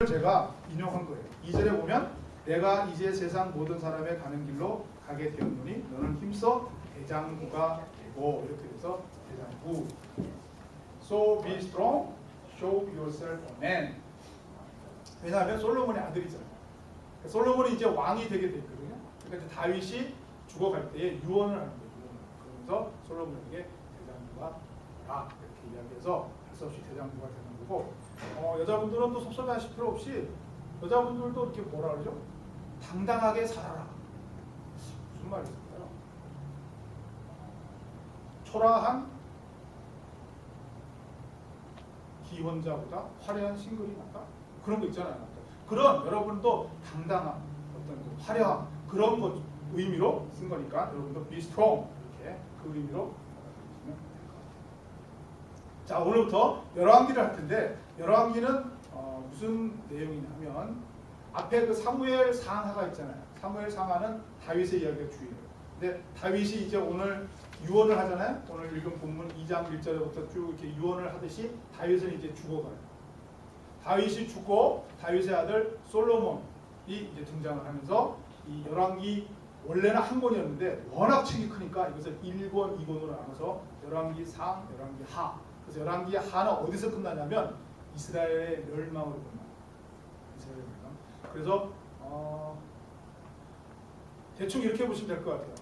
제가 인용한 거예요. 2절에 보면 내가 이제 세상 모든 사람의 가는 길로 가게 되었노니 너는 힘써 대장부가 되고, 이렇게 돼서 대장부. So be strong, show yourself a man. 왜냐하면 솔로몬의 아들이잖아요. 솔로몬이 이제 왕이 되게 됐거든요. 그러니까 이제 다윗이 죽어갈 때에 유언을 하는 거예요. 그러면서 솔로몬에게 대장부가 라 이렇게 이야기해서 할 수 없이 대장부가 되는 거고, 여자분들은 또 섭섭해하실 필요 없이 여자분들도 이렇게 뭐라 그러죠? 당당하게 살아라. 무슨 말이 있을까요? 초라한 기혼자보다 화려한 싱글이 낫다? 그런 거 있잖아요. 그런 여러분도 당당한 어떤 그 화려한 그런 것 의미로 쓴 거니까 여러분도 be strong 이렇게 그 의미로 받아들이시면 될 것 같아요. 자, 오늘부터 열왕기를 할 텐데 열왕기는 무슨 내용이냐면 앞에 그 사무엘 상하가 있잖아요. 사무엘 상하는 다윗의 이야기가 주예요. 근데 다윗이 이제 오늘 유언을 하잖아요. 오늘 읽은 본문 2장 1절부터 쭉 이렇게 유언을 하듯이 다윗은 이제 죽어가요. 다윗이 죽고 다윗의 아들 솔로몬이 이제 등장을 하면서 이 열왕기 원래는 한 권이었는데 워낙 책이 크니까 이것을 1권, 2권으로 나눠서 열왕기 상, 열왕기 하. 그래서 열왕기 하는 어디서 끝나냐면 이스라엘의 멸망으로 끝나요. 이스라엘의 멸망. 그래서 대충 이렇게 보시면 될 것 같아요.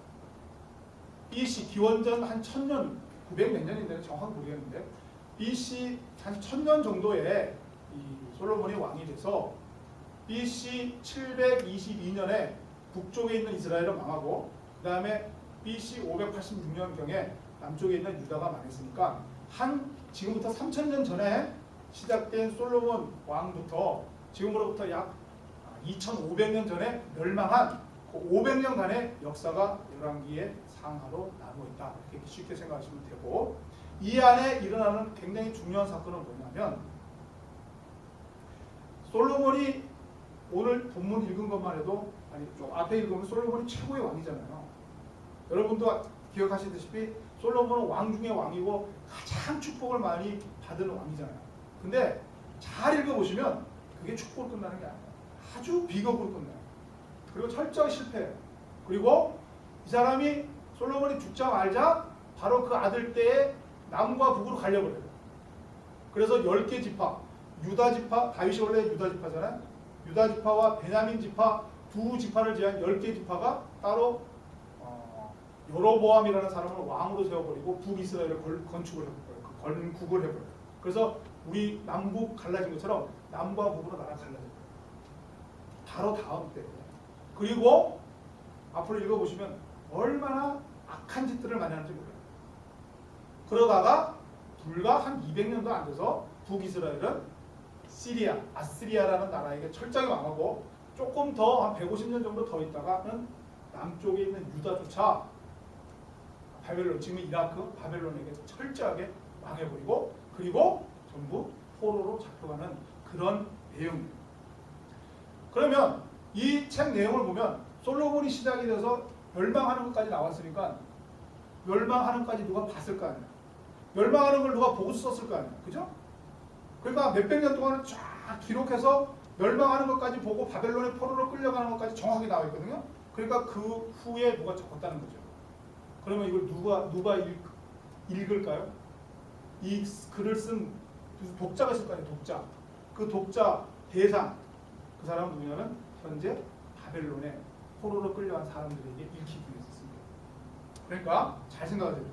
BC 기원전 한 1000년, 900 몇 년인데 정확히 모르겠는데 BC 한 1000년 정도에 이 솔로몬이 왕이 돼서 BC 722년에 북쪽에 있는 이스라엘은 망하고, 그 다음에 BC 586년경에 남쪽에 있는 유다가 망했으니까 지금부터 3000년 전에 시작된 솔로몬 왕부터 지금으로부터 약 2500년 전에 멸망한 그 500년간의 역사가 열왕기의 상하로 나누어 있다. 이렇게 쉽게 생각하시면 되고, 이 안에 일어나는 굉장히 중요한 사건은 뭐냐면 솔로몬이 오늘 본문 읽은 것만 해도 좀 앞에 읽으면 솔로몬이 최고의 왕이잖아요. 여러분도 기억하시다시피 솔로몬은 왕 중에 왕이고 가장 축복을 많이 받은 왕이잖아요. 근데 잘 읽어보시면 그게 축복으로 끝나는 게 아니에요. 아주 비극으로 끝나요. 그리고 철저히 실패해요. 그리고 이 사람이 솔로몬이 죽자마자 바로 그 아들 때에 남과 북으로 갈려버려요. 그래서 10개 지파, 유다 지파, 다윗이 원래 유다 지파잖아요. 유다 지파와 베냐민 지파 두 지파를 제한 10개 지파가 따로 여로보암이라는 사람을 왕으로 세워버리고 북이스라엘을 건축을 해버려요. 건국을 해버려요. 그래서 우리 남북 갈라진 것처럼 남과 북으로 나라 갈라져요. 바로 다음 때. 그리고 앞으로 읽어보시면 얼마나 악한 짓들을 많이 하는지 몰라요. 그러다가 불과 한 200년도 안 돼서 북이스라엘은 시리아, 아스리아라는 나라에게 철저하게 망하고, 조금 더 한 150년 정도 더 있다가는 남쪽에 있는 유다조차 바벨론, 지금 이라크 바벨론에게 철저하게 망해버리고, 그리고 전부 포로로 잡혀가는 그런 내용입니다. 그러면 이 책 내용을 보면 솔로몬이 시작이 돼서 멸망하는 것까지 나왔으니까 멸망하는 것까지 누가 봤을 거 아니에요. 멸망하는 걸 누가 보고 썼을 거 아니에요. 그죠? 그러니까 몇백 년 동안 쫙 기록해서 멸망하는 것까지 보고 바벨론의 포로로 끌려가는 것까지 정확하게 나와 있거든요. 그러니까 그 후에 누가 적었다는 거죠. 그러면 이걸 누가 읽을까요? 이 글을 쓴 독자가 있을 거 아니에요. 독자. 그 독자 대상, 그 사람은 누구냐면 현재 바벨론의 포로로 끌려간 사람들에게 읽히기 위해서 씁니다. 그러니까 잘 생각하세요.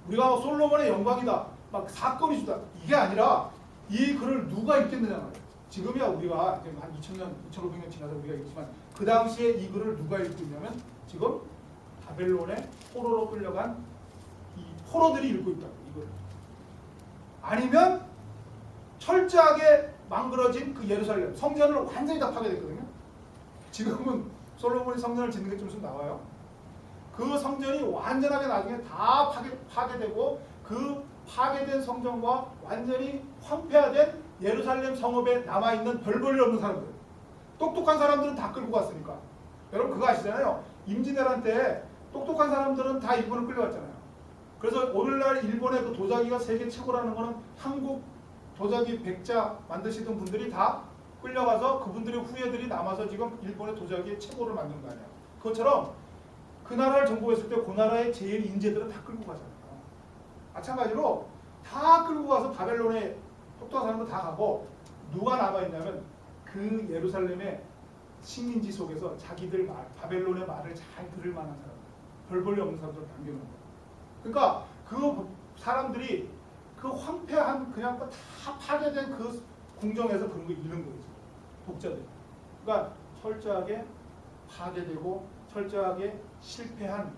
우리가 솔로몬의 영광이다, 막 사건이 주다, 이게 아니라 이 글을 누가 읽겠느냐 말이에요. 지금이야 우리가 이제 한 2000년, 2500년 지나서 우리가 읽지만 그 당시에 이 글을 누가 읽고 있냐면 지금 바벨론의 포로로 끌려간 이 포로들이 읽고 있다고, 이걸. 아니면 철저하게 망그러진 그 예루살렘 성전을 완전히 다 파괴됐거든요. 지금은 솔로몬이 성전을 짓는 게 좀 있으면 나와요. 그 성전이 완전하게 나중에 다 파괴되고 그 파괴된 성전과 완전히 황폐화된 예루살렘 성읍에 남아있는 별 볼일 없는 사람들, 똑똑한 사람들은 다 끌고 갔으니까. 여러분 그거 아시잖아요. 임진왜란 똑똑한 사람들은 다 일본을 끌려갔잖아요. 그래서 오늘날 일본의 그 도자기가 세계 최고라는 거는 한국 도자기 백자 만드시던 분들이 다 끌려가서 그분들의 후예들이 남아서 지금 일본의 도자기의 최고를 만든 거 아니야. 그것처럼 그 나라를 정복했을 때 그 나라의 제일 인재들은 다 끌고 가잖아요. 마찬가지로 다 끌고 가서 바벨론에 똑똑한 사람도 다 가고 누가 남아있냐면 그 예루살렘의 식민지 속에서 자기들 말, 바벨론의 말을 잘 들을 만한 사람들, 별 볼일 없는 사람들을 남겨놓은 거예요. 그러니까 그 사람들이 그 황폐한 그냥 다 파괴된 그 궁정에서 그런 거 읽는 거예요. 독자들. 그러니까 철저하게 파괴되고 철저하게 실패한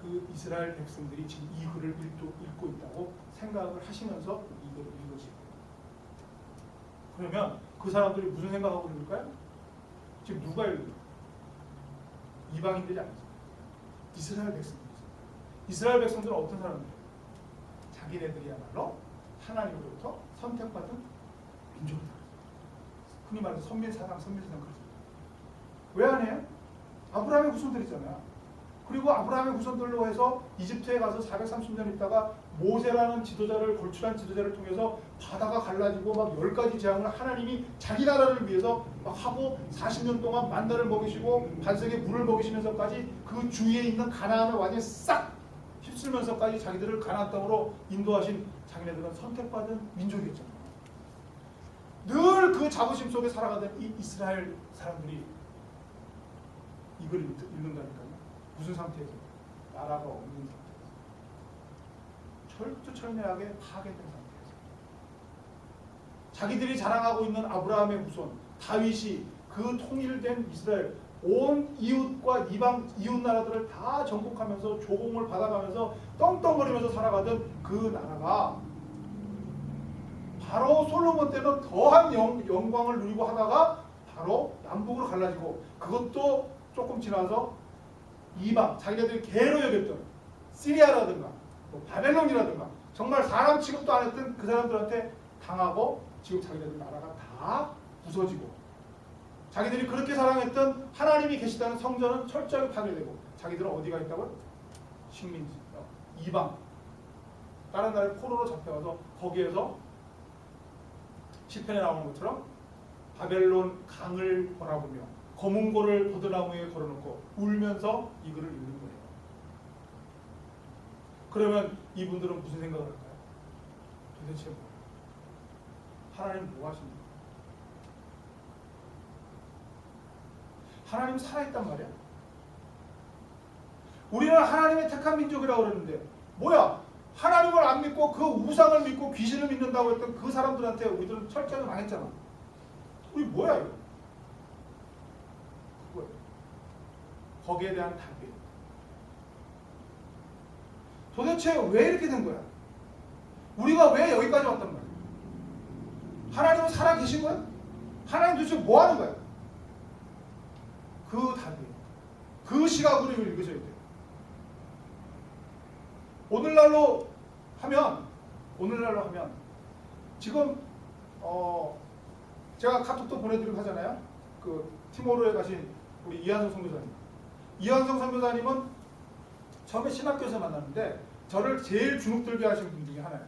그 이스라엘 백성들이 지금 이 글을 읽고 있다고 생각을 하시면서 이 글을 읽으시고, 그러면 그 사람들이 무슨 생각하고 읽을까요? 지금 누가 읽어요? 이방인들이 아니죠. 이스라엘 백성들이죠. 이스라엘 백성들은 어떤 사람들이에요? 자기네들이야말로 하나님으로부터 선택받은 민족이다. 흔히 말해서 선민사상 그러죠. 왜 안 해요? 아브라함의 후손들이잖아요. 그리고 아브라함의 후손들로 해서 이집트에 가서 430년 있다가 모세라는 지도자를, 걸출한 지도자를 통해서 바다가 갈라지고 막 10가지 재앙을 하나님이 자기 나라를 위해서 막 하고 40년 동안 만나를 먹이시고 반석에 물을 먹이시면서까지 그 주위에 있는 가나안을 완전히 싹 휩쓸면서까지 자기들을 가나안 땅으로 인도하신 자기네들은 선택받은 민족이었잖아요. 늘 그 자부심 속에 살아가던 이 이스라엘 사람들이 이걸 읽는다니까요. 무슨 상태에서? 나라가 없는 상태에서. 철두철미하게 파괴된 상태에서. 자기들이 자랑하고 있는 아브라함의 후손, 다윗이 그 통일된 이스라엘, 온 이웃과 이웃 나라들을 다 정복하면서 조공을 받아가면서 떵떵거리면서 살아가던 그 나라가 바로 솔로몬 때는 더한 영광을 누리고 하다가 바로 남북으로 갈라지고, 그것도 조금 지나서 이방, 자기네들이 개로 여겼던 시리아라든가 뭐 바벨론이라든가 정말 사람 취급도 안 했던 그 사람들한테 당하고 지금 자기네들 나라가 다 부서지고, 자기들이 그렇게 사랑했던 하나님이 계시다는 성전은 철저하게 파괴되고, 자기들은 어디가 있다고요? 식민지, 이방, 다른 나라의 포로로 잡혀가서 거기에서 시편에 나오는 것처럼 바벨론 강을 바라보며 검은 고를 버드나무에 걸어놓고 울면서 이 글을 읽는 거예요. 그러면 이분들은 무슨 생각을 할까요? 도대체 뭐예요? 하나님 뭐 하십니까? 하나님 살아있단 말이야? 우리는 하나님의 택한 민족이라고 그러는데 뭐야? 하나님을 안 믿고 그 우상을 믿고 귀신을 믿는다고 했던 그 사람들한테 우리들은 철저하게 망했잖아. 우리 뭐야 이거? 그거예요. 거기에 대한 답이에요. 도대체 왜 이렇게 된 거야? 우리가 왜 여기까지 왔단 말이야? 하나님은 살아 계신 거야? 하나님 도대체 뭐 하는 거야? 그 답이에요. 그 시각으로 이걸 읽으셔야 돼요. 오늘날로 하면 지금 제가 카톡도 보내드리고 하잖아요. 그 티모르에 가신 우리 이한성 선교사님. 이한성 선교사님은 처음에 신학교에서 만났는데 저를 제일 주눅들게 하신 분 중에 하나예요.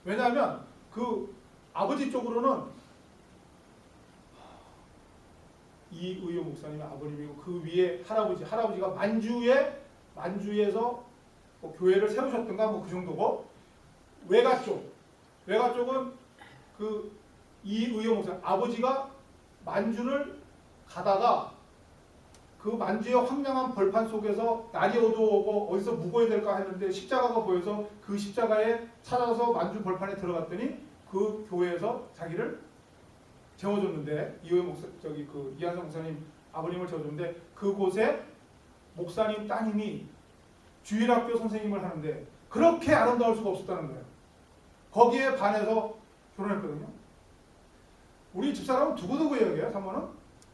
왜냐하면 그 아버지 쪽으로는 이의호 목사님의 아버님이고 그 위에 할아버지가 만주에서 뭐 교회를 세우셨던가 뭐 그 정도고, 외가 쪽은 그 이의호 목사 아버지가 만주를 가다가 그 만주의 황량한 벌판 속에서 날이 어두워오고 어디서 묵어야 될까 했는데 십자가가 보여서 그 십자가에 찾아서 만주 벌판에 들어갔더니 그 교회에서 자기를 재워줬는데, 이한성 목사님 아버님을 재워줬는데 그곳에 목사님 따님이 주일학교 선생님을 하는데 그렇게 아름다울 수가 없었다는 거예요. 거기에 반해서 결혼했거든요. 우리 집사람은 두고두고 이야기해요. 사모는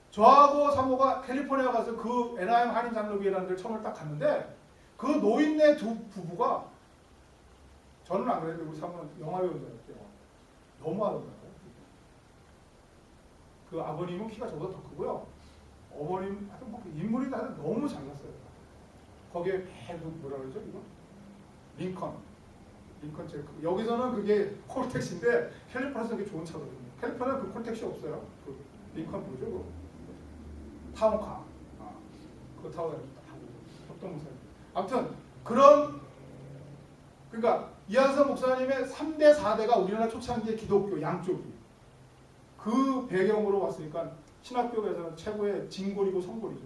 저하고 사모가 캘리포니아 가서 그 애나임 한인 장로교회라는 데를 처음에 딱 갔는데 그 노인네 두 부부가, 저는 안 그래도 우리 사모는 영화배우인 줄 알았대요. 너무 아름다워요. 그 아버님은 키가 저보다 더 크고요. 어머님 하여튼 뭐 인물이 나는 너무 잘났어요. 거기에 그 뭐라 그러죠 이거? 링컨 잭. 여기서는 그게 콜택시인데 캘리포니아에서 그게 좋은 차거든요. 캘리포니아 그 콜택시 없어요. 그 리컨 뭐죠? 그거? 타운카. 그거 타고 다녔다. 협동 목사님. 아무튼 그런 그러니까 이한선 목사님의 3대 4대가 우리나라 초창기의 기독교 양쪽이 그 배경으로 왔으니까 신학교에서는 최고의 진골이고 성골이죠.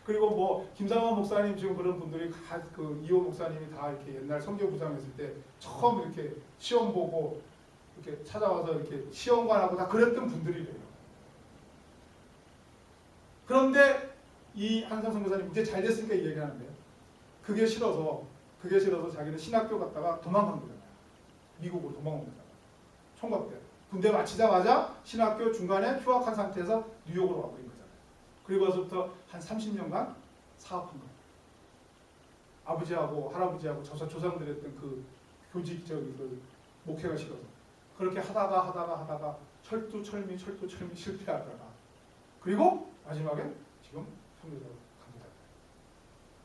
그리고 뭐 김상원 목사님 지금 그런 분들이 그 이호 목사님이 다 이렇게 옛날 선교부장했을 때 처음 이렇게 시험 보고 이렇게 찾아와서 이렇게 시험관하고 다 그랬던 분들이래요. 그런데 이 한상 선교사님 이제 잘 됐으니까 이 얘기하는데 그게 싫어서 자기는 신학교 갔다가 도망간 거잖아요. 미국으로 도망온 거잖아요. 총각 때. 군대 마치자마자 신학교 중간에 휴학한 상태에서 뉴욕으로 와버린 거잖아요. 그리고 와서부터 한 30년간 사업한 거예요. 아버지하고 할아버지하고 조상들 했던 그 교직 그 목회가 싫어서 그렇게 하다가 철두철미 실패하다가 그리고 마지막에 지금 선교사로 갑니다.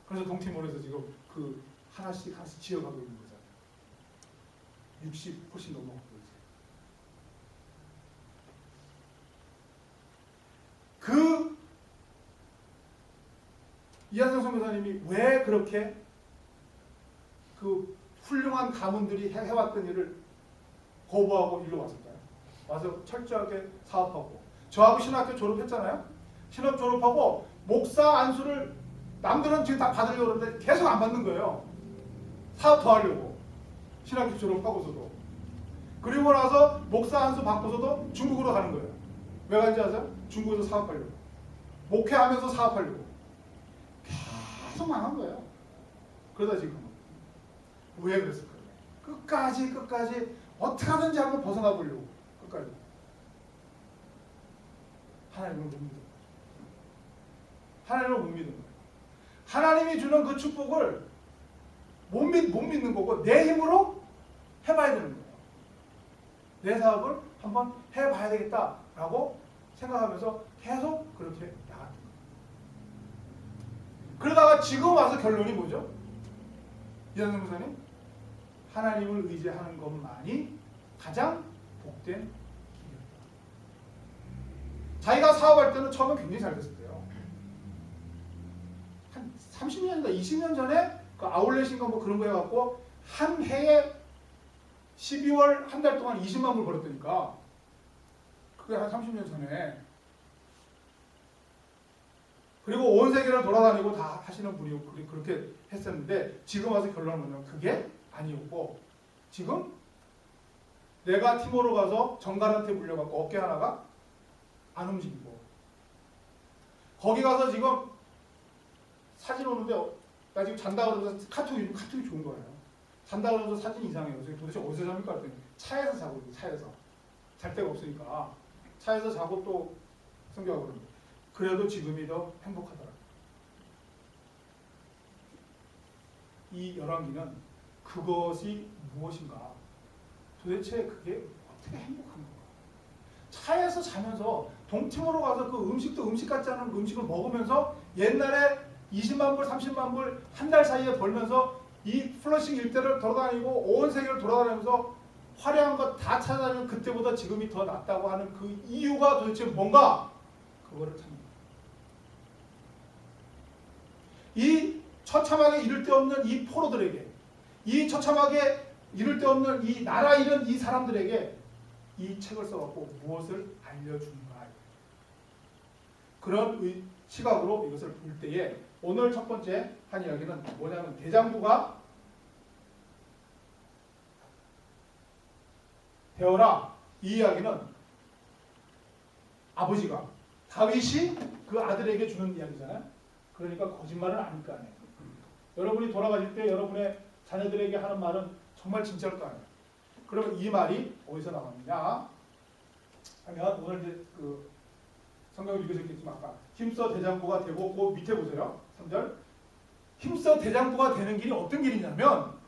그래서 동티모르에서 지금 그 하나씩 지어가고 있는 거잖아요. 60 훨씬 넘어가고 이제. 그 이한성 선교사님이 왜 그렇게 그 훌륭한 가문들이 해왔던 일을 거부하고 일로 왔을까요? 와서 철저하게 사업하고 저하고 신학교 졸업했잖아요. 신학 졸업하고 목사 안수를 남들은 지금 다 받으려고 그러는데 계속 안 받는 거예요. 사업 더 하려고. 신학교 졸업하고서도. 그리고 나서 목사 안수 받고서도 중국으로 가는 거예요. 왜 간지 아세요? 중국에서 사업하려고. 목회하면서 사업하려고. 계속 망한 거예요. 그러다 지금 왜 그랬을까요? 끝까지 어떻게 하든지 한번 벗어나 보려고. 끝까지. 하나님을 못 믿는 거예요. 하나님을 못 믿는 거예요. 하나님이 주는 그 축복을 못 믿는 거고 내 힘으로 해봐야 되는 거예요. 내 사업을 한번 해봐야 되겠다라고 생각하면서 계속 그렇게 나갔던 거예요. 그러다가 지금 와서 결론이 뭐죠? 이한성 목사님, 하나님을 의지하는 것만이 가장 복된 길이었다. 자기가 사업할 때는 처음에 굉장히 잘 됐을 때요. 한 30년인가 20년 전에 그 아울렛인가 뭐 그런 거 해갖고 한 해에 12월 한 달 동안 20만 불 벌었다니까. 그게 한 30년 전에. 그리고 온 세계를 돌아다니고 다 하시는 분이고 그렇게 했었는데 지금 와서 결론은 뭐냐면 그게 아니었고 지금 내가 티모로 가서 정갈한테 물려갖고 어깨 하나가 안 움직이고 거기 가서 지금 사진 오는데 나 지금 잔다 그러면서 카톡이 좋은 거예요. 잔다 그러면서 사진 이상해요. 도대체 어디서 잡니까? 그랬더니 차에서 자고 있는 차에서 잘 데가 없으니까 차에서 자고 또 성교하고 그러는 거예요. 그래도 지금이 더 행복하더라고요. 이 열왕기는 그것이 무엇인가? 도대체 그게 어떻게 행복한 건가? 차에서 자면서 동티모로 가서 그 음식도 음식 같지 않은 음식을 먹으면서 옛날에 20만 불, 30만 불 한 달 사이에 벌면서 이 플러싱 일대를 돌아다니고 온 세계를 돌아다니면서 화려한 것 다 찾아다니는 그때보다 지금이 더 낫다고 하는 그 이유가 도대체 뭔가? 그거를 찾는 거예요. 이 처참하게 이를 데 없는 이 포로들에게 이 처참하게 이를 데 없는 이 나라 잃은 이 사람들에게 이 책을 써갖고 무엇을 알려주는가. 그런 시각으로 이것을 볼 때에 오늘 첫 번째 한 이야기는 뭐냐면 대장부가 되어라. 이 이야기는 아버지가 다윗이 그 아들에게 주는 이야기잖아요. 그러니까 거짓말은 아닐 거 아니에요. 여러분이 돌아가실 때 여러분의 자녀들에게 하는 말은 정말 진짜일 거 아니에요. 그러면 이 말이 어디서 나왔느냐 하면 오늘 이제 그 성경을 읽으셨겠지만 아까 힘써 대장부가 되고 그 밑에 보세요. 3절 힘써 대장부가 되는 길이 어떤 길이냐면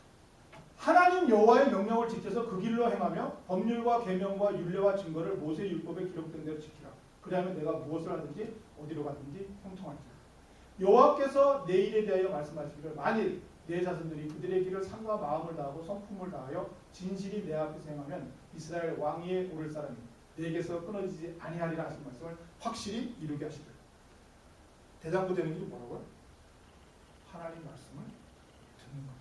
하나님 여호와의 명령을 지켜서 그 길로 행하며 법률과 계명과 율례와 증거를 모세 율법에 기록된 대로 지키라. 그리하면 내가 무엇을 하든지 어디로 가든지 형통하리라. 여호와께서 내 일에 대하여 말씀하시기를 만일 내 자손들이 그들의 길을 삼가 마음을 다하고 성품을 다하여 진실이 내 앞에서 행하면 이스라엘 왕위에 오를 사람이 내게서 끊어지지 아니하리라 하신 말씀을 확실히 이루게 하시더라. 대장부 되는 게 뭐라고요? 하나님 말씀을 듣는 것.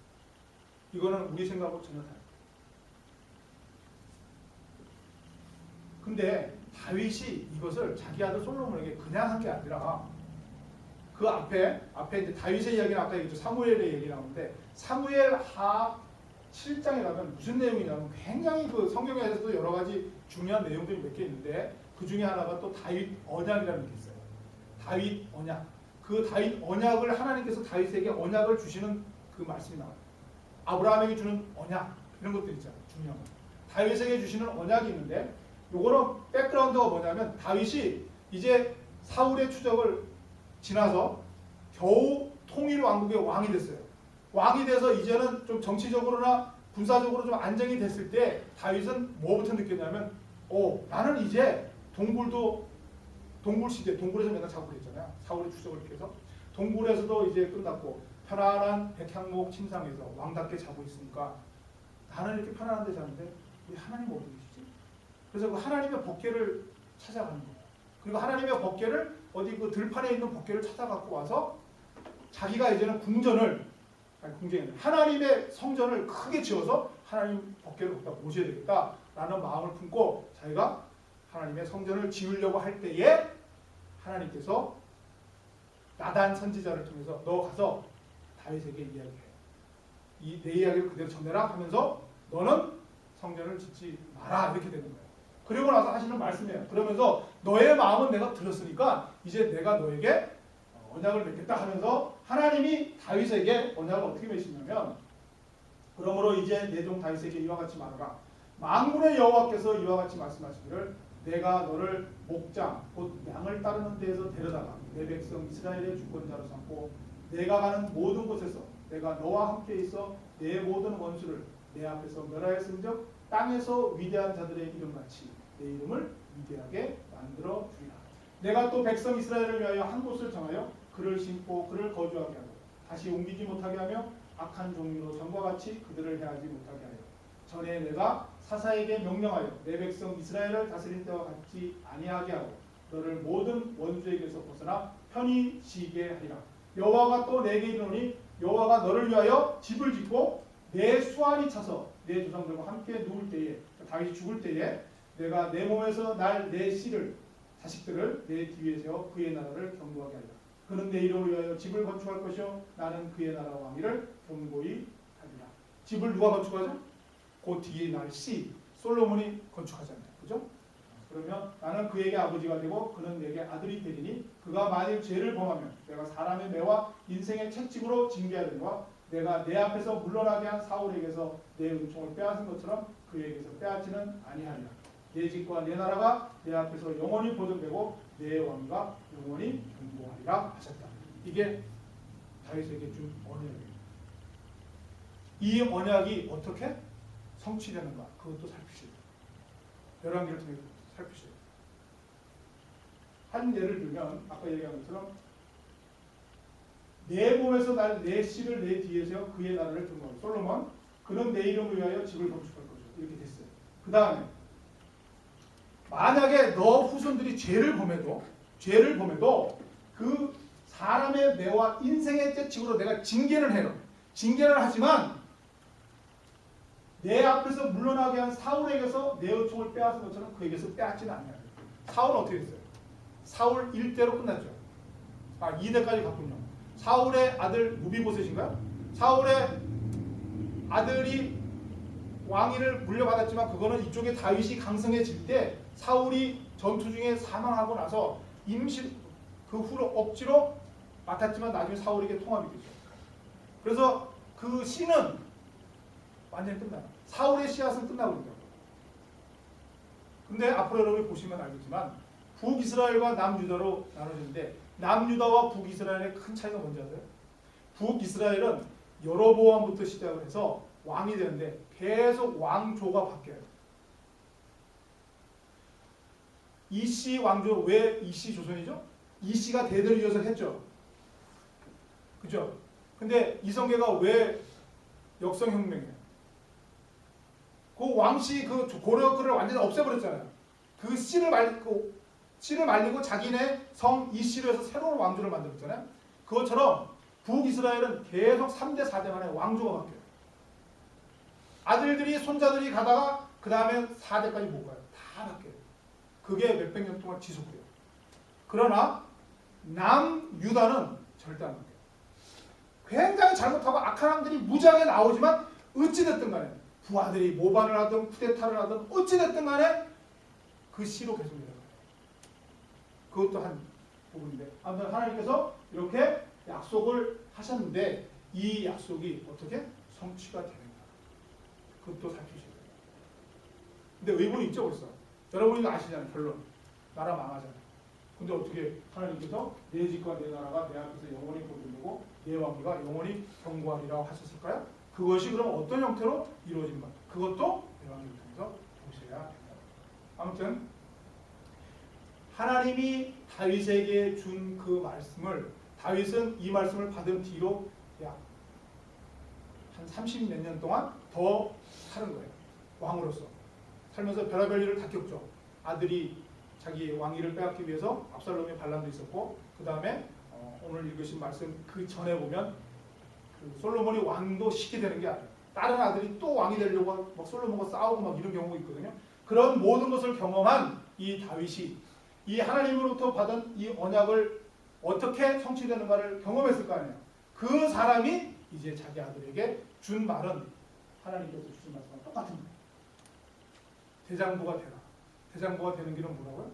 이거는 우리 생각하고 전혀 다르다. 근데 다윗이 이것을 자기 아들 솔로몬에게 그냥 한 게 아니라 그 앞에 이제 다윗의 이야기는 아까 얘기했죠. 사무엘의 얘기 나오는데 사무엘 하 7장에 가면 무슨 내용이냐면 굉장히 그 성경에서도 여러 가지 중요한 내용들이 몇 개 있는데 그 중에 하나가 또 다윗 언약이라는 게 있어요. 다윗 언약. 그 다윗 언약을 하나님께서 다윗에게 언약을 주시는 그 말씀이 나와요. 아브라함에게 주는 언약 이런 것들 있잖아요. 중요한 거. 다윗에게 주시는 언약이 있는데 요거는 백그라운드가 뭐냐면 다윗이 이제 사울의 추적을 지나서 겨우 통일 왕국의 왕이 됐어요. 왕이 돼서 이제는 좀 정치적으로나 군사적으로 좀 안정이 됐을 때 다윗은 뭐부터 느꼈냐면 나는 이제 동굴 시대, 동굴에서 맨날 자고 그랬잖아요. 사울의 추적을 피해서 동굴에서도 이제 끝났고 편안한 백향목 침상에서 왕답게 자고 있으니까 나는 이렇게 편안한 데 자는데 왜 하나님 어디 계시지? 그래서 그 하나님의 법궤를 찾아가는 거예요. 그리고 하나님의 법궤를 어디 그 들판에 있는 법궤를 찾아갖고 와서 자기가 이제는 하나님의 성전을 크게 지어서 하나님 법궤를 거기다 모셔야 되겠다라는 마음을 품고 자기가 하나님의 성전을 지으려고 할 때에 하나님께서 나단 선지자를 통해서 너 가서 다윗에게 이야기해. 내 이야기를 그대로 전해라 하면서 너는 성전을 짓지 마라 이렇게 되는 거예요. 그리고 나서 하시는 말씀이에요. 그러면서 너의 마음은 내가 들었으니까 이제 내가 너에게 언약을 맺겠다 하면서 하나님이 다윗에게 언약을 어떻게 맺으시냐면 그러므로 이제 내 종 다윗에게 이와 같이 말하라. 만군의 여호와께서 이와 같이 말씀하시기를 내가 너를 목장 곧 양을 따르는 데에서 데려다가 내 백성 이스라엘의 주권자로 삼고 내가 가는 모든 곳에서 내가 너와 함께 있어 내 모든 원수를 내 앞에서 멸하였은즉 땅에서 위대한 자들의 이름같이 내 이름을 위대하게 만들어 주리라. 내가 또 백성 이스라엘을 위하여 한 곳을 정하여 그를 심고 그를 거주하게 하고 다시 옮기지 못하게 하며 악한 종류로 전과 같이 그들을 해하지 못하게 하여 전에 내가 사사에게 명령하여 내 백성 이스라엘을 다스릴 때와 같지 아니하게 하고 너를 모든 원수에게서 벗어나 편히 쉬게 하리라. 여호와가 또 내게 이르노니 여호와가 너를 위하여 집을 짓고 내 수완이 차서 내 조상들과 함께 누울 때에 다윗이 죽을 때에 내가 내 몸에서 날 내 씨를 자식들을 내 뒤에 세워 그의 나라를 견고하게 하리라. 그는 내 이름을 위하여 집을 건축할 것이요 나는 그의 나라 왕위를 견고히 하리라. 집을 누가 건축하죠? 그 뒤에 날 씨 솔로몬이 건축하잖아요. 그죠? 그러면 나는 그에게 아버지가 되고 그는 내게 아들이 되리니 그가 만일 죄를 범하면 내가 사람의 매와 인생의 채찍으로 징계하려니와 내가 내 앞에서 물러나게 한 사울에게서 내 은총을 빼앗은 것처럼 그에게서 빼앗지는 아니하리라. 내 집과 내 나라가 내 앞에서 영원히 보존되고 내 왕위가 영원히 견고하리라 하셨다. 이게 다윗에게 준 언약이에요. 이 언약이 어떻게 성취되는가 그것도 살피셔야 돼요. 열왕기를 통해 살피셔야 돼요. 한 예를 들면 아까 얘기한 것처럼 내 몸에서 날 내 씨를 내 뒤에 세워 그의 나라를 견고하고 솔로몬 그는 내 이름을 위하여 집을 건축할 것이다. 이렇게 됐어요. 그 다음에 만약에 너 후손들이 죄를 범해도 그 사람의 매와 인생의 채찍으로 내가 징계를 해요. 징계를 하지만 내 앞에서 물러나게 한 사울에게서 내 은총을 빼앗은 것처럼 그에게서 빼앗지는 않냐. 사울은 어떻게 됐어요? 사울 1대로 끝났죠. 2대까지 갔군요. 사울의 아들 무비보셋인가요? 사울의 아들이 왕위를 물려받았지만 그거는 이쪽에 다윗이 강성해질 때 사울이 전투 중에 사망하고 나서 임시 그 후로 억지로 맡았지만 나중에 사울에게 통합이 되죠. 그래서 그 씨는 완전히 끝나요. 사울의 씨앗은 끝나거든요. 근데 앞으로 여러분이 보시면 알겠지만 북이스라엘과 남유다로 나눠지는데 남유다와 북이스라엘의 큰 차이가 뭔지 아세요? 북이스라엘은 여로보암부터 시작을 해서 왕이 되는데 계속 왕조가 바뀌어요. 이씨 왕조, 왜 이씨 조선이죠? 이씨가 대대를 이어서 했죠. 그죠? 근데 이성계가 왜 역성혁명이에요? 그 왕씨 그 고려크를 완전히 없애버렸잖아요. 그 씨를 말리고 자기네 성 이시로 해서 새로운 왕조를 만들었잖아요. 그것처럼 북이스라엘은 계속 3대 4대 만에 왕조가 바뀌어요. 아들들이 손자들이 가다가 그 다음에 4대까지 못 가요. 다 바뀌어요. 그게 몇백 년 동안 지속돼요. 그러나 남유다는 절대 안 바뀌어요. 굉장히 잘못하고 악한 왕들이 무지하게 나오지만 어찌됐든 간에 부하들이 모반을 하든 쿠데타를 하든 어찌됐든 간에 그 씨로 계속 내려가요. 그것도 한 부분인데 아무튼 하나님께서 이렇게 약속을 하셨는데 이 약속이 어떻게 성취가 되는가 그것도 살피셔야 돼요. 근데 의문이 있죠 벌써. 여러분이 아시잖아요. 결론. 나라 망하잖아요. 근데 어떻게 하나님께서 내 집과 내 나라가 내 앞에서 영원히 거듭되고 내 왕위가 영원히 경고하리라고 하셨을까요? 그것이 그럼 어떤 형태로 이루어진가? 그것도 대왕기를 통해서 보셔야 됩니다. 아무튼 하나님이 다윗에게 준 그 말씀을 다윗은 이 말씀을 받은 뒤로 약 한 30 몇 년 동안 더 사는 거예요. 왕으로서 살면서 별의별 일을 다 겪죠. 아들이 자기 왕위를 빼앗기 위해서 압살롬의 반란도 있었고 그 다음에 오늘 읽으신 말씀 그 전에 보면 그 솔로몬이 왕도 시게 되는 게 아니에요. 다른 아들이 또 왕이 되려고 막 솔로몬과 싸우고 막 이런 경우가 있거든요. 그런 모든 것을 경험한 이 다윗이 이 하나님으로부터 받은 이 언약을 어떻게 성취되는가를 경험했을 거 아니에요. 그 사람이 이제 자기 아들에게 준 말은 하나님께서 주신 말씀과 똑같은 거예요. 대장부가 되라. 대장부가 되는 길은 뭐라고요?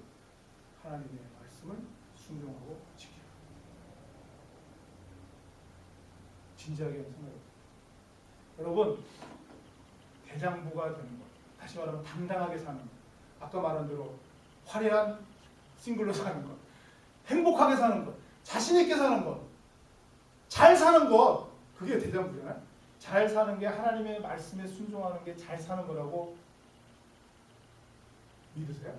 하나님의 말씀을 순종하고 지키라. 진지하게 생각해보세요. 여러분, 대장부가 되는 것, 다시 말하면 당당하게 사는 것, 아까 말한 대로 화려한 싱글로 사는 것, 행복하게 사는 것, 자신 있게 사는 것, 잘 사는 것, 그게 대장부잖아요. 잘 사는 게 하나님의 말씀에 순종하는 게 잘 사는 거라고 믿으세요?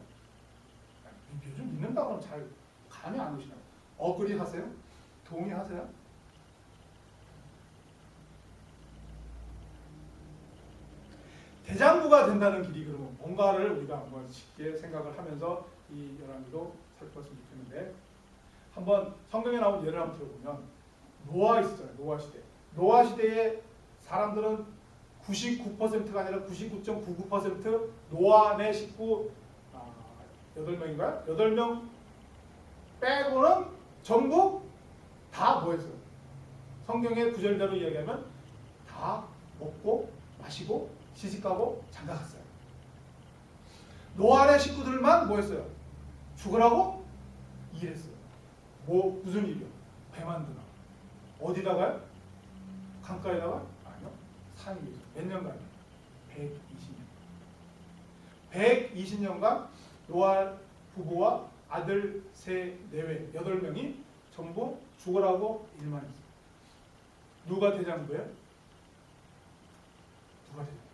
요즘 믿는다고 하면 잘 감이 안 오시나요? 어그리 하세요? 동의하세요? 대장부가 된다는 길이 그러면 뭔가를 우리가 한번 쉽게 생각을 하면서 이 열왕기도 살펴봤으면 좋겠는데 한번 성경에 나온 예를 한번 들어보면 노아 있었잖아요. 노아 시대. 노아 시대에 사람들은 99%가 아니라 99.99% 노아 내 식구 8명인가요? 8명 빼고는 전부 다 뭐했어요? 성경의 구절대로 이야기하면 다 먹고 마시고 시집가고 장가갔어요. 노아의 식구들만 뭐했어요? 죽으라고 일했어요. 무슨 일이요? 배 만드나? 어디다가요? 강가에다가? 아니요. 산 위에서. 몇 년간요? 120년. 120년간 노아 부부와 아들 세 내외 8명이 전부 죽으라고 일만 했어요. 누가 대장부예요? 누가 대장부?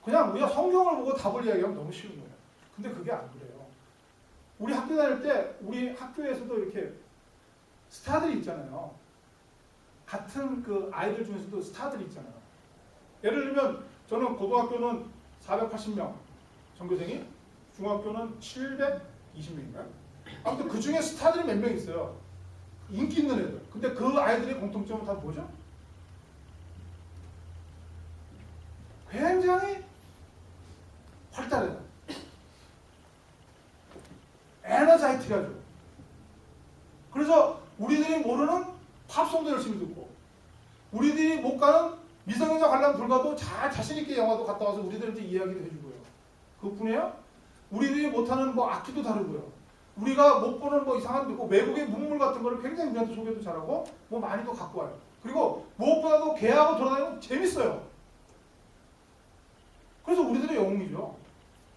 그냥 우리가 성경을 보고 답을 이야기하면 너무 쉬운 거예요. 근데 그게 안 그래요. 우리 학교 다닐 때 우리 학교에서도 이렇게 스타들이 있잖아요. 같은 그 아이들 중에서도 스타들이 있잖아요. 예를 들면 저는 고등학교는 480명 전교생이, 중학교는 720명인가요? 아무튼 그 중에 스타들이 몇 명 있어요. 인기 있는 애들. 근데 그 아이들의 공통점은 다 뭐죠? 굉장히 활달해요. 에너자이틱하죠. 그래서 우리들이 모르는 팝송도 열심히 듣고 우리들이 못 가는 미성년자 관람 불가도 자신있게 영화도 갔다 와서 우리들한테 이야기도 해주고요. 그뿐이에요? 우리들이 못하는 뭐 악기도 다루고요. 우리가 못 보는 뭐 이상한 뭐 외국의 문물 같은 거를 굉장히 우리한테 소개도 잘하고 뭐 많이도 갖고 와요. 그리고 무엇보다도 개하고 돌아다니는 건 재밌어요. 그래서 우리들의 영웅이죠.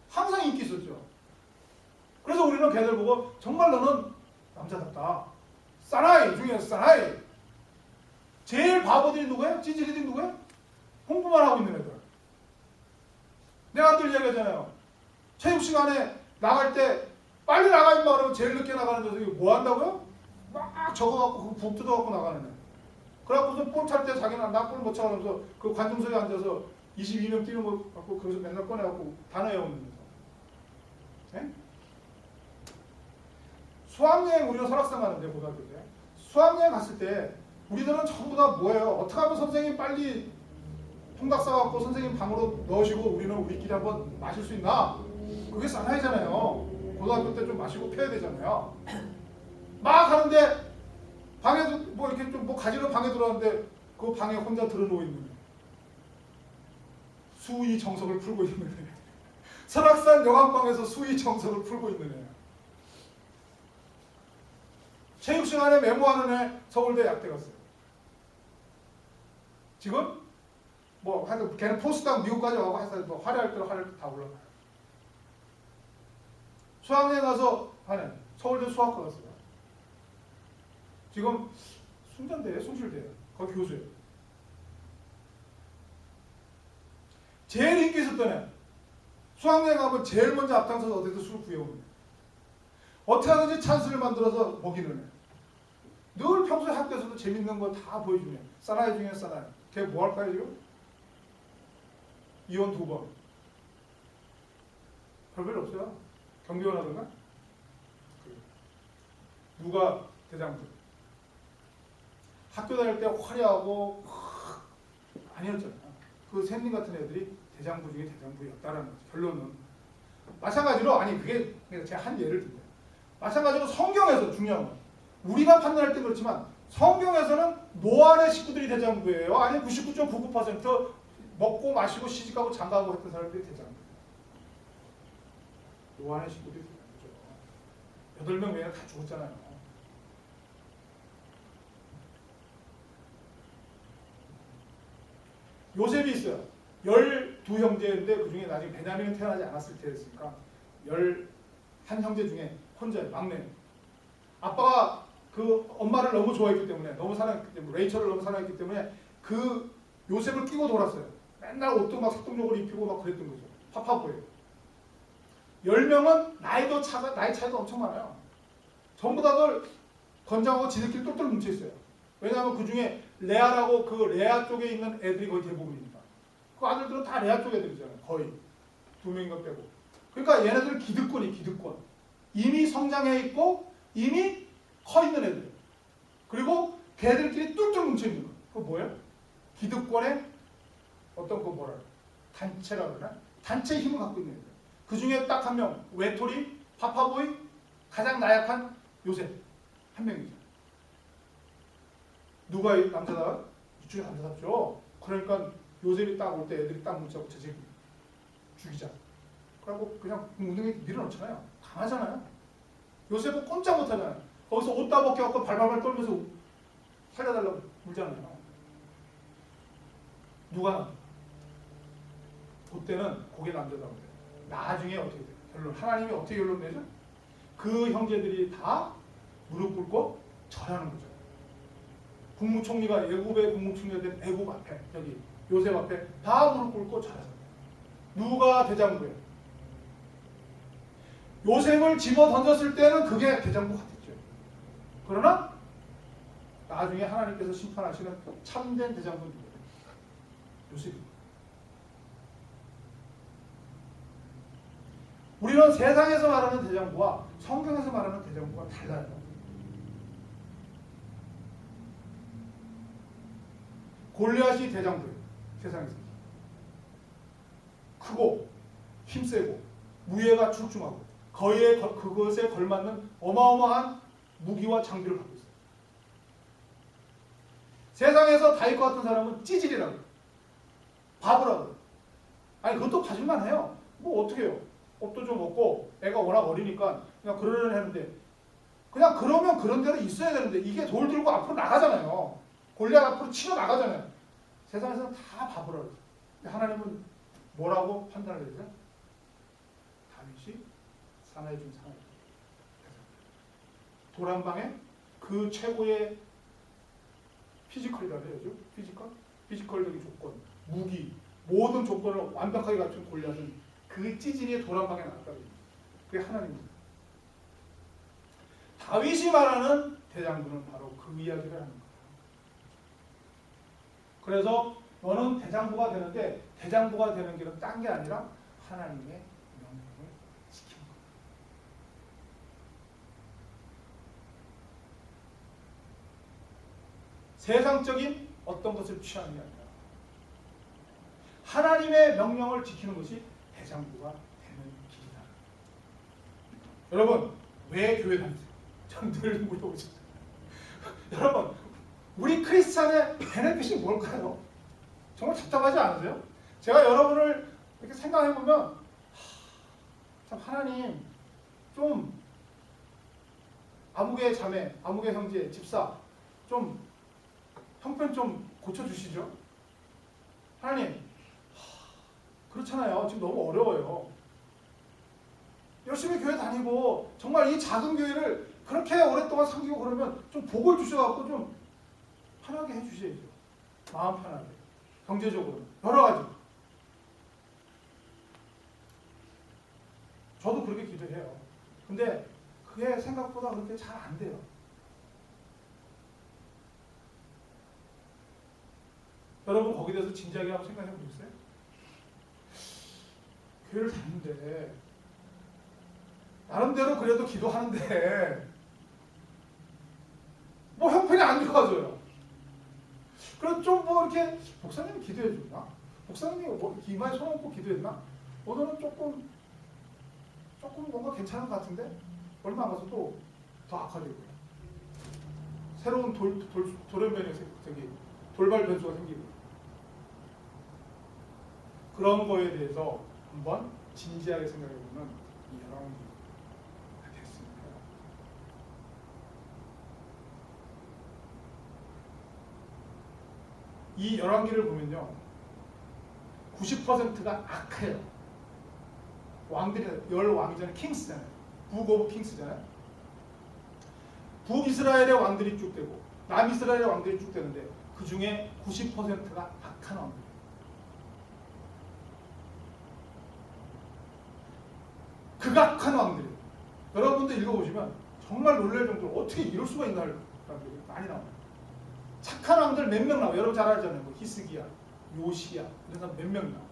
항상 인기 있었죠. 그래서 우리는 걔들 보고 정말 너는 남자답다. 사나이 중에서 사나이. 제일 바보들이 누구예요? 찌질이들이 누구예요? 공부만 하고 있는 애들. 내가 늘 얘기하잖아요. 체육 시간에 나갈 때 빨리 나가 임마 그러면 제일 늦게 나가는 녀석이 뭐 한다고요? 막 적어갖고 북 뜯어갖고 나가는 애. 그래갖고서 볼 찰 때 자기는 나 볼 못 차면서 그 관중석에 앉아서 22명 뛰는 거 갖고 거기서 맨날 꺼내갖고 단어 외우면서. 네? 수학여행 우리가 설악산 가는데 고등학교 때 수학여행 갔을 때 우리들은 전부 다 뭐예요? 어떻게 하면 선생님 빨리 통닭 싸갖고 선생님 방으로 넣으시고 우리는 우리끼리 한번 마실 수 있나? 그게 사나이잖아요. 고등학교 때 좀 마시고 펴야 되잖아요. 막 하는데 방에도 뭐 이렇게 좀 뭐 가지러 방에 들어왔는데 그 방에 혼자 들어누워 있는 거예요. 수의 정석을 풀고 있는 거예요. 설악산 여관방에서 수의 정석을 풀고 있는 애예요. 체육 시간에 메모하는 애 서울대 약대 갔어요. 지금 뭐 하여튼 걔는 포스트당 미국까지 가고 해서 뭐 화려할 대로 다 올라가요. 수학여행 가서 하네. 서울대 수학과 갔어요. 지금 숭전대에 숭실대에 거기 교수예요. 제일 인기 있었던 애. 수학여행 가면 제일 먼저 앞장서서 어디서 술 구해오는 애. 어떻게 하든지 찬스를 만들어서 먹이는 애. 늘 평소에 학교에서도 재밌는 거 다 보여주네. 사나이 중에 사나이. 걔 뭐 할까요 지금? 이혼 2번. 별별 없어요. 경비원 하던가? 누가 대장부. 학교 다닐 때 화려하고 아니었잖아요. 그 샘님 같은 애들이 대장부 중에 대장부였다라는 거죠. 결론은. 마찬가지로 아니 그게 제가 한 예를 든다. 마찬가지로 성경에서 중요한 건 우리가 판단할 땐 그렇지만 성경에서는 노아의 식구들이 대장부예요. 아니 99.99% 먹고 마시고 시집가고 장가가고 했던 사람들이 대장부예요. 노아의 식구들이 대장부죠. 8명 외에는 다 죽었잖아요. 요셉이 있어요. 12형제인데 그 중에 나중에 베냐민은 태어나지 않았을 때였으니까 11형제 중에 혼자 막내. 아빠가 그 엄마를 너무 좋아했기 때문에 너무 사랑했기 때문에 레이첼을 너무 사랑했기 때문에 그 요셉을 끼고 돌았어요. 맨날 옷도 막 색동적으로 입히고 막 그랬던 거죠. 파파고예요. 10명은 나이 차이도 엄청 많아요. 전부 다들 건장하고 지들끼리 똘똘 뭉쳐있어요. 왜냐하면 그 중에 레아라고 그 레아 쪽에 있는 애들이 거의 대부분입니다. 그 아들들은 다 레아 쪽 애들이잖아요. 거의 2명인가 빼고. 그러니까 얘네들은 기득권. 이미 성장해 있고 이미 커 있는 애들. 그리고 걔들끼리 똘똘 뭉쳐 있는 거. 그거 뭐예요? 기득권의 어떤 그 뭐라 단체라 그러나? 단체의 힘을 갖고 있는 애들. 그 중에 딱 한 명, 외톨이, 파파보이, 가장 나약한 요셉 한 명이죠. 누가 남자다? 이쪽에 남자답죠. 그러니까 요셉이 딱 올 때 애들이 딱 뭉쳐서 저 새끼 죽이자. 그리고 그냥 웅덩이에 밀어넣잖아요. 강하잖아요. 요셉은 꼼짝 못하잖아요. 거기서 옷 다 벗겨갖고 발발발 떨면서 살려달라고 물잖아요. 누가? 그때는 그게 남자다고 그래요. 나중에 어떻게 돼요? 결론. 하나님이 어떻게 결론 내죠? 그 형제들이 다 무릎 꿇고 절하는 거죠. 국무총리가 애굽의 국무총리가 된 애굽 앞에 여기 요셉 앞에 다 무릎 꿇고 절하잖아요. 누가 대장부예요? 요셉을 집어 던졌을 때는 그게 대장부 같았죠. 그러나 나중에 하나님께서 심판하시는 참된 대장부는 누구예요? 요셉입니다. 우리는 세상에서 말하는 대장부와 성경에서 말하는 대장부가 달라요. 골리앗이 대장부예요. 세상에서. 크고 힘세고 무예가 출중하고 그것에 걸맞는 어마어마한 무기와 장비를 갖고 있어요. 세상에서 다윗과 같은 사람은 찌질이라고 해요. 바보라고 해요. 아니 그것도 가질만 해요. 뭐 어떻게 해요. 옷도 좀 없고 애가 워낙 어리니까 그냥 그러려니 하는데 그냥 그러면 그런 대로 있어야 되는데 이게 돌 들고 앞으로 나가잖아요. 골리앗 앞으로 치러 나가잖아요. 세상에서는 다 바보라고 해요. 근데 하나님은 뭐라고 판단을 해야 되죠? 다윗이 사나이 중 사나이. 도란방에 그 최고의 피지컬이라고 해야죠. 피지컬적인 조건, 무기, 모든 조건을 완벽하게 갖춘 골리앗은 그 찌질이의 도란방에 나왔다고 합니다. 그게 하나님입니다. 다윗이 말하는 대장부는 바로 그 이야기를 하는 거예요. 그래서 너는 대장부가 되는데 대장부가 되는 길은 딴 게 아니라 하나님의 명령을 지키는 거야. 세상적인 어떤 것을 취하는 게 아니라 하나님의 명령을 지키는 것이 대장부가 되는 길이다. 여러분, 왜 교회 다니세요? 전 늘 물어보죠. 여러분, 우리 크리스찬의 베네핏이 뭘까요? 정말 답답하지 않으세요? 제가 여러분을 이렇게 생각해보면 참 하나님 좀 아무개 자매, 아무개 형제, 집사 좀 형편 좀 고쳐주시죠. 하나님 그렇잖아요. 지금 너무 어려워요. 열심히 교회 다니고 정말 이 작은 교회를 그렇게 오랫동안 섬기고 그러면 좀 복을 주셔갖고 좀 편하게 해주셔야죠. 마음 편하게. 경제적으로 여러 가지. 저도 그렇게 기도해요. 근데 그게 생각보다 그렇게 잘 안 돼요. 여러분 거기에 대해서 진지하게 한번 생각해 보셨어요? 교회를 다니는데 나름대로 그래도 기도하는데 뭐 형편이 안 좋아져요. 그럼 좀 뭐 이렇게 목사님이 기도해 줬나? 목사님이 뭐 이마에 손 얹고 기도했나? 오늘은 조금 뭔가 괜찮은 것 같은데 얼마 안 가서 또 더 악화되고요. 새로운 돌연변이 돌발 변수가 생기고 그런 거에 대해서 한번 진지하게 생각해보면 이 열왕기가 됐습니다. 이 열왕기를 보면요, 90%가 악해요. 왕들이 열왕이잖아요. 킹스잖아요. 북 오브 킹스잖아요. 북이스라엘의 왕들이 쭉 되고 남이스라엘의 왕들이 쭉 되는데 그 중에 90%가 악한 왕들. 극악한 왕들이에요. 여러분도 읽어보시면 정말 놀랄 정도로 어떻게 이럴 수가 있나 하는 사람들이 많이 나와요. 착한 왕들 몇 명 나와요. 여러분 잘 알잖아요. 뭐 히스기야, 요시야 이런 사람 몇 명 나와요.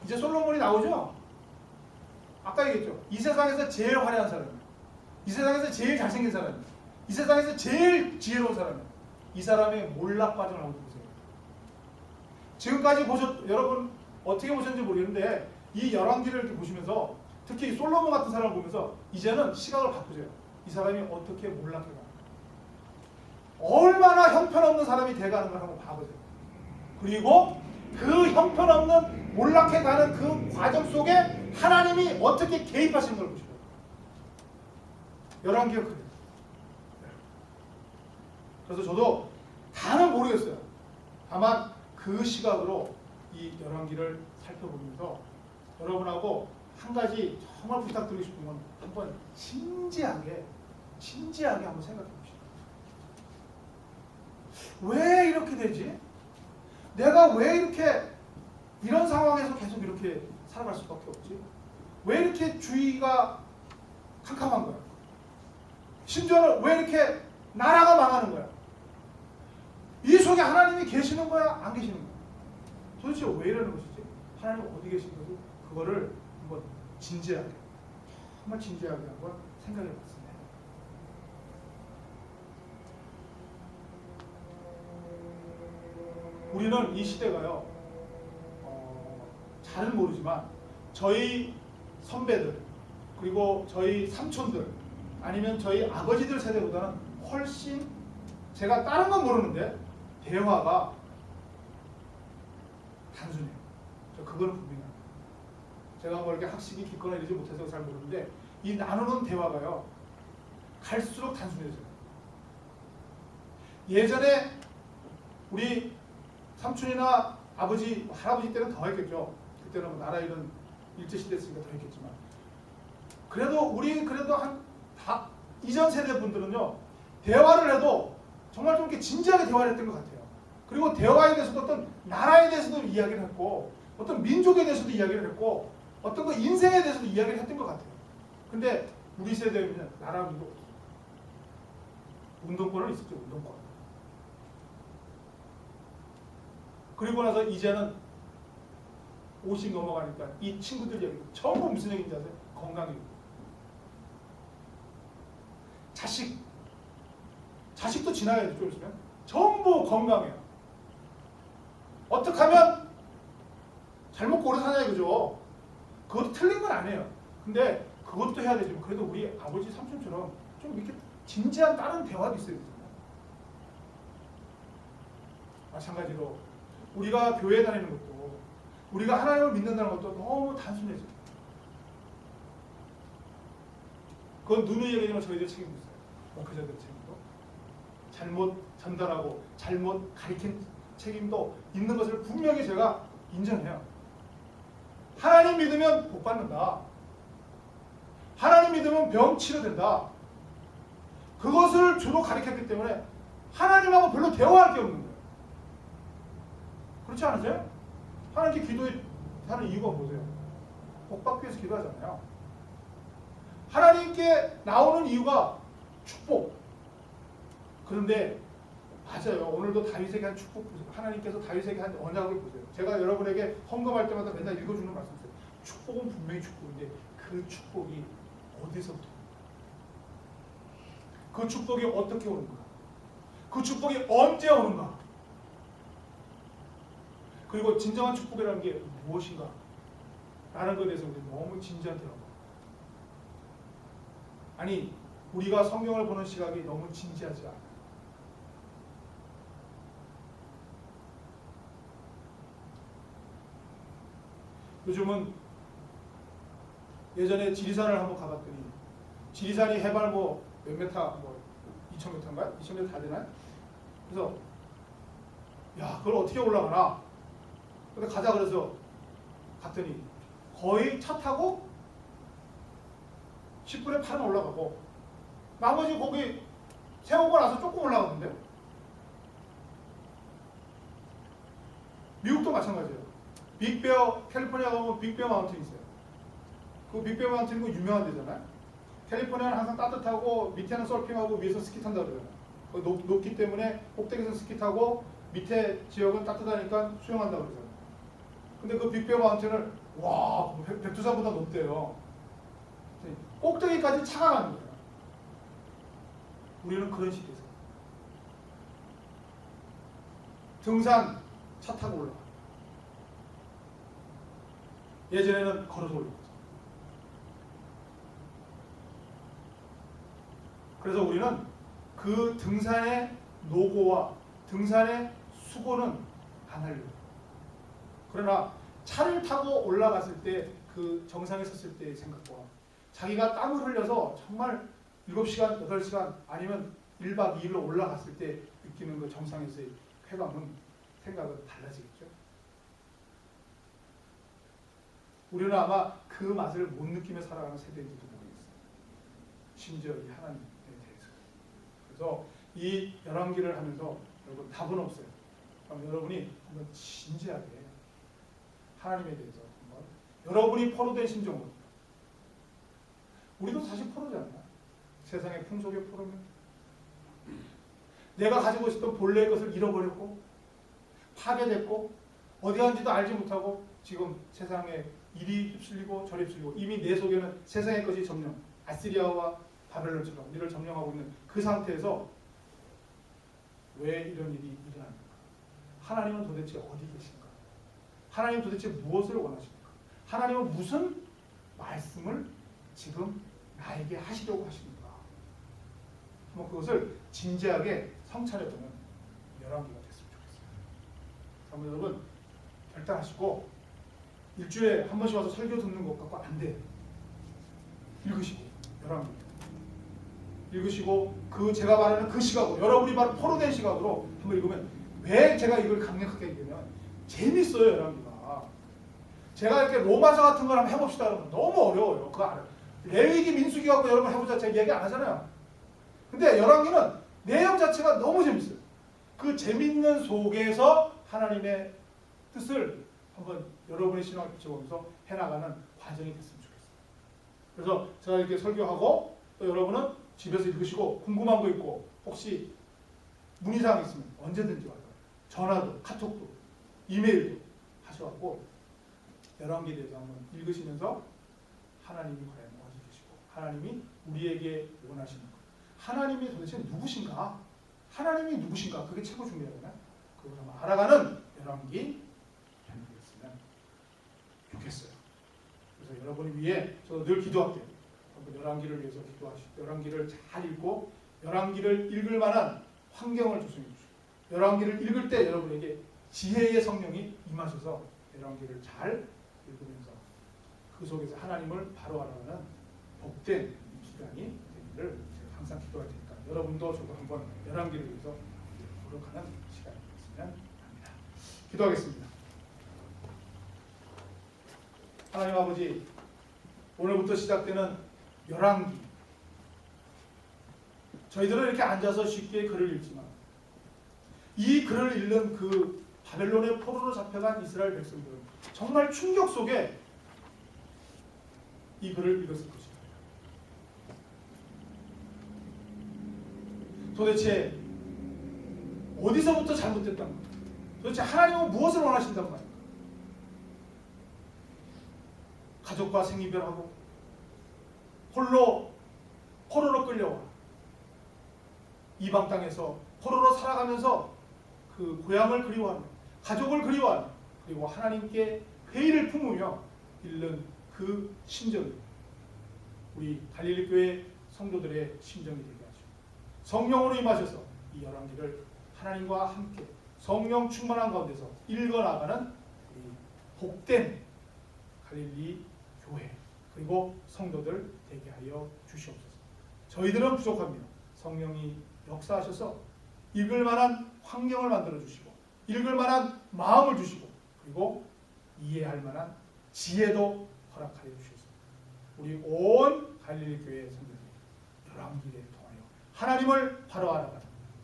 이제 솔로몬이 나오죠. 아까 얘기했죠. 이 세상에서 제일 화려한 사람이에요. 이 세상에서 제일 잘생긴 사람이에요. 이 세상에서 제일 지혜로운 사람이에요. 이 사람의 몰락 과정을 한번 보세요. 지금까지 여러분 어떻게 보셨는지 모르겠는데 이 열왕기를 이렇게 보시면서 특히 솔로몬 같은 사람을 보면서 이제는 시각을 바꾸세요. 이 사람이 어떻게 몰락해가 얼마나 형편없는 사람이 돼가는 걸 한번 봐보세요. 그리고 그 형편없는 몰락해가는 그 과정 속에 하나님이 어떻게 개입하시는 걸 보시고 열왕기가 그래요. 그래서 저도 다는 모르겠어요. 다만 그 시각으로 이 열왕기를 살펴보면서 여러분하고 한 가지 정말 부탁드리고 싶은 건 한번 진지하게 한번 생각해 봅시다. 왜 이렇게 되지? 내가 왜 이렇게 이런 상황에서 계속 이렇게 살아갈 수밖에 없지? 왜 이렇게 주의가 캄캄한 거야? 심지어는 왜 이렇게 나라가 망하는 거야? 이 속에 하나님이 계시는 거야? 안 계시는 거야? 도대체 왜 이러는 것이지? 하나님 어디 계신 거지? 그거를 한번 정말 진지하게 한번 생각해 봤습니다. 우리는 이 시대가요, 잘은 모르지만 저희 선배들 그리고 저희 삼촌들 아니면 저희 아버지들 세대보다는 훨씬 제가 다른 건 모르는데 대화가 단순해요. 저 그거는 분명히 합니다. 제가 뭐 이렇게 학식이 깊거나 이러지 못해서 잘 모르는데 이 나누는 대화가요 갈수록 단순해져요. 예전에 우리 삼촌이나 아버지, 할아버지 때는 더 했겠죠. 그때는 뭐 나라 이런 일제시대 했으니까 더 했겠지만 그래도 이전 세대 분들은요 대화를 해도 정말 좀 이렇게 진지하게 대화를 했던 것 같아요. 그리고 대화에 대해서도 어떤 나라에 대해서도 이야기를 했고 어떤 민족에 대해서도 이야기를 했고 어떤 그 인생에 대해서도 이야기를 했던 것 같아요. 근데 우리 세대에는 나라 민족 운동권은 있었죠. 운동권. 그리고 나서 이제는 50 넘어가니까 이 친구들 얘기 전부 무슨 얘기인지 아세요? 건강이에요. 자식도 지나야 좀 있으면 전부 건강해요. 어떻게 하면 잘 먹고 오래 사냐 이거죠. 그것도 틀린 건 아니에요. 근데 그것도 해야 되지만 그래도 우리 아버지 삼촌처럼 좀 이렇게 진지한 다른 대화도 있어야 되잖아요. 마찬가지로 우리가 교회 다니는 것도 우리가 하나님을 믿는다는 것도 너무 단순해져요. 그건 누누이 얘기하지만 저희들 책임도 있어요. 목회자들 책임도. 잘못 전달하고 잘못 가르친 책임도 있는 것을 분명히 제가 인정해요. 하나님 믿으면 복 받는다. 하나님 믿으면 병 치료된다. 그것을 주로 가르쳤기 때문에 하나님하고 별로 대화할 게 없는 거예요. 그렇지 않으세요? 하나님께 기도하는 이유가 뭐세요? 복 받기 위해서 기도하잖아요. 하나님께 나오는 이유가 축복. 그런데 맞아요. 오늘도 다윗에게 한 축복 보세요. 하나님께서 다윗에게 한 언약을 보세요. 제가 여러분에게 헌금할 때마다 맨날 읽어주는 말씀이세요. 축복은 분명히 축복인데 그 축복이 어디서부터? 그 축복이 어떻게 오는가? 그 축복이 언제 오는가? 그리고 진정한 축복이라는 게 무엇인가? 라는 것에 대해서 우리 너무 진지한 대화가. 아니, 우리가 성경을 보는 시각이 너무 진지하지 않아요. 요즘은 예전에 지리산을 한번 가봤더니 지리산이 해발 몇 메타, 2,000m인가요? 2,000m 다 되나요? 그래서 야, 그걸 어떻게 올라가나? 근데 가자 그래서 갔더니 거의 차 타고 10분에 8은 올라가고 나머지 거기 세우고 나서 조금 올라가는데요. 미국도 마찬가지예요. 빅베어, 캘리포니아 가면 빅베어 마운틴이 있어요. 그 빅베어 마운틴은 유명한 데잖아요. 캘리포니아는 항상 따뜻하고 밑에는 서핑하고 위에서 스키 탄다고 그러잖아요. 높기 때문에 꼭대기에서 스키 타고 밑에 지역은 따뜻하니까 수영한다고 그러잖아요. 근데 그 빅베어 마운틴을 와, 백두산보다 높대요. 꼭대기까지 차가 가는 거예요. 우리는 그런 시대에서 등산 차 타고 올라가. 예전에는 걸어서 올라갔죠. 그래서 우리는 그 등산의 노고와 등산의 수고는 안 하려고. 그러나 차를 타고 올라갔을 때 그 정상에 섰을 때의 생각과 자기가 땀을 흘려서 정말 7시간, 8시간 아니면 1박 2일로 올라갔을 때 느끼는 그 정상에서의 쾌감은 생각은 달라지겠죠. 우리는 아마 그 맛을 못 느끼며 살아가는 세대인지도 모르겠어요. 심지어 이 하나님에 대해서. 그래서 이 열왕기를 하면서 여러분 답은 없어요. 그럼 여러분이 한번 진지하게 하나님에 대해서 한번 여러분이 포로된 심정으로 우리도 사실 포로잖아요. 세상의 풍속에 포로면 내가 가지고 있었던 본래의 것을 잃어버렸고 파괴됐고 어디 간지도 알지 못하고 지금 세상에 이리 휩쓸리고 저리 휩쓸리고 이미 내 속에는 세상의 것이 점령 아시리아와 바벨론처럼 우리를 점령하고 있는 그 상태에서 왜 이런 일이 일어납니까? 하나님은 도대체 어디 계신가? 하나님은 도대체 무엇을 원하십니까? 하나님은 무슨 말씀을 지금 나에게 하시려고 하십니까? 한번 그것을 진지하게 성찰해보는 열왕기가 됐으면 좋겠어요. 한번 여러분 결단하시고 일주일에 한 번씩 와서 설교 듣는 것 갖고 안 돼요. 읽으시고 열왕기 읽으시고 그 제가 말하는 그 시각으로 여러분이 바로 포로된 시각으로 한번 읽으면 왜 제가 이걸 강력하게 얘기하면 재밌어요. 열왕기가 제가 이렇게 로마서 같은 걸 한번 해봅시다 그러면 너무 어려워요. 그거 알아요. 레위기 민수기 갖고 여러분 해보자 제가 얘기 안 하잖아요. 근데 열왕기는 내용 자체가 너무 재밌어요. 그 재밌는 속에서 하나님의 뜻을 한번 여러분의 신앙을 비춰보면서 해나가는 과정이 됐으면 좋겠어요. 그래서 제가 이렇게 설교하고 또 여러분은 집에서 읽으시고 궁금한 거 있고 혹시 문의사항 있으면 언제든지 와요. 전화도 카톡도 이메일도 하셔갖고 열왕기에 대해서 한번 읽으시면서 하나님이 과연 어디 계시고 하나님이 우리에게 원하시는 것, 하나님이 도대체 누구신가? 하나님이 누구신가? 그게 최고 중요하잖아요. 그걸 한번 알아가는 열왕기 되었으면 좋겠어요. 그래서 여러분을 위해 저도 늘 기도할게요. 열왕기를 위해서 기도하시고 열왕기를 잘 읽고 열왕기를 읽을 만한 환경을 조성해 주시고 열왕기를 읽을 때 여러분에게 지혜의 성령이 임하셔서 열왕기를 잘 읽으면서 그 속에서 하나님을 바로 알아가는 복된 기간이 되기를 제가 항상 기도할 테니까 여러분도 저도 한번 열왕기를 위해서 노력하는 시간이 되었으면 합니다. 기도하겠습니다. 하나님 아버지, 오늘부터 시작되는 열왕기, 저희들은 이렇게 앉아서 쉽게 글을 읽지만 이 글을 읽는 그 바벨론의 포로로 잡혀간 이스라엘 백성들은 정말 충격 속에 이 글을 읽었을 것입니다. 도대체 어디서부터 잘못됐단 말입니까? 도대체 하나님은 무엇을 원하신단 말입니까? 가족과 생이별하고 홀로 포로로 끌려와 이방 땅에서 포로로 살아가면서 그 고향을 그리워하며 가족을 그리워하며 그리고 하나님께 회의를 품으며 읽는 그 심정이 우리 갈릴리 교회 성도들의 심정이 되게 하시고 성령으로 임하셔서 이 열왕기를 하나님과 함께 성령 충만한 가운데서 읽어나가는 우리 복된 갈릴리 교회 그리고 성도들 되게 하여 주시옵소서. 저희들은 부족합니다. 성령이 역사하셔서 읽을 만한 환경을 만들어 주시고 읽을 만한 마음을 주시고 그리고 이해할 만한 지혜도 허락하여 주셔서 우리 온 갈릴리 교회 성도들이 열왕기를 통하여 하나님을 바로 알아가는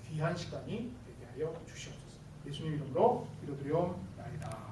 귀한 시간이 되게 하여 주시옵소서. 예수님 이름으로 기도드리옵나이다.